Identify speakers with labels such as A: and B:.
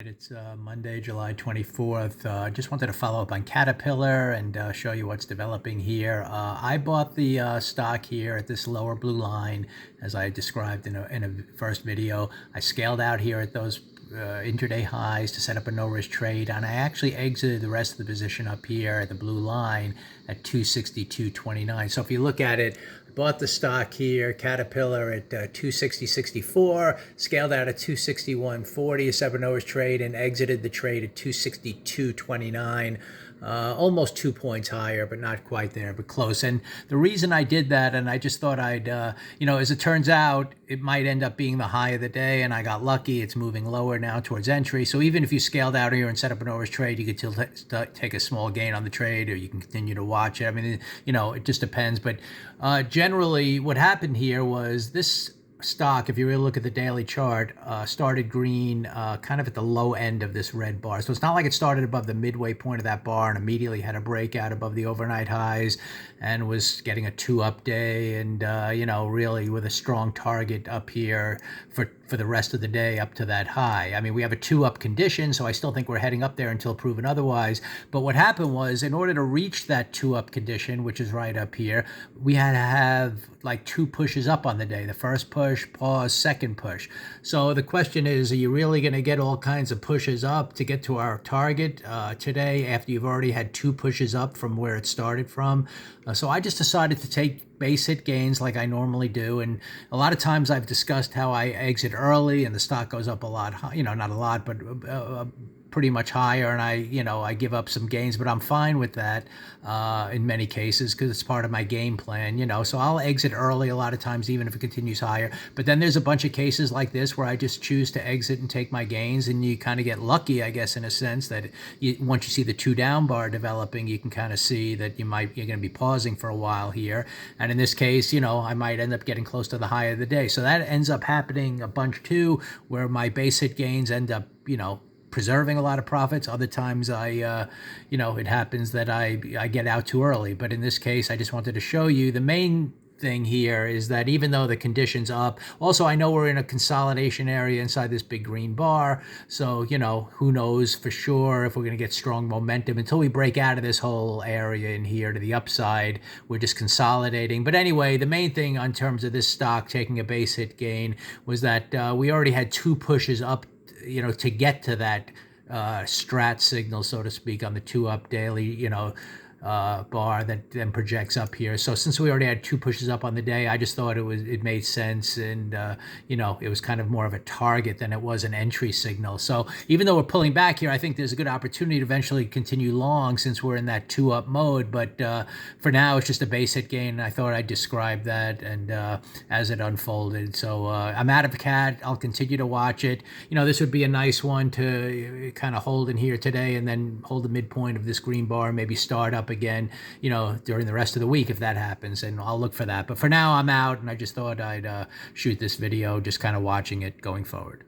A: It's Monday, July 24th. Just wanted to follow up on Caterpillar and show you what's developing here. I bought the stock here at this lower blue line, as I described in a first video. I scaled out here at those intraday highs to set up a no-risk trade, and I actually exited the rest of the position up here at the blue line at 262.29. So if you look at it, bought the stock here, Caterpillar, at 260.64, scaled out at 261.40, set up a no-risk trade, and exited the trade at 262.29. Almost 2 points higher, but not quite there, but close. And the reason I did that, and I just thought I'd, as it turns out, it might end up being the high of the day, and I got lucky. It's moving lower now towards entry. So even if you scaled out here and set up an no-risk trade, you could still take a small gain on the trade, or you can continue to watch it. I mean, it just depends. But generally, what happened here was this stock, if you really look at the daily chart, started green kind of at the low end of this red bar. So it's not like it started above the midway point of that bar and immediately had a breakout above the overnight highs and was getting a 2-up day and, really with a strong target up here for the rest of the day up to that high. I mean, we have a 2-up condition, so I still think we're heading up there until proven otherwise. But what happened was, in order to reach that 2-up condition, which is right up here, we had to have like 2 pushes up on the day. The first push, pause, second push. So the question is, are you really going to get all kinds of pushes up to get to our target today after you've already had 2 pushes up from where it started from? So I just decided to take base hit gains like I normally do. And a lot of times I've discussed how I exit early and the stock goes up a lot, not a lot, but pretty much higher, and I give up some gains, but I'm fine with that in many cases because it's part of my game plan, so I'll exit early a lot of times even if it continues higher. But then there's a bunch of cases like this where I just choose to exit and take my gains, and you kind of get lucky, I guess, in a sense that once you see the 2 down bar developing, you can kind of see that you're going to be pausing for a while here, and in this case, I might end up getting close to the high of the day. So that ends up happening a bunch too, where my base hit gains end up preserving a lot of profits. Other times it happens that I get out too early. But in this case, I just wanted to show you the main thing here is that even though the condition's up, also I know we're in a consolidation area inside this big green bar. So, who knows for sure if we're going to get strong momentum until we break out of this whole area in here to the upside. We're just consolidating. But anyway, the main thing in terms of this stock taking a base hit gain was that we already had 2 pushes up to get to that strat signal, so to speak, on the 2-up daily, bar that then projects up here. So since we already had 2 pushes up on the day, I just thought it made sense, and it was kind of more of a target than it was an entry signal. So even though we're pulling back here, I think there's a good opportunity to eventually continue long since we're in that 2-up mode. But for now, it's just a base hit gain, and I thought I'd describe that and as it unfolded. So I'm out of CAT. I'll continue to watch it. This would be a nice one to kind of hold in here today and then hold the midpoint of this green bar, maybe start up again, during the rest of the week if that happens, and I'll look for that. But for now, I'm out, and I just thought I'd shoot this video, just kind of watching it going forward.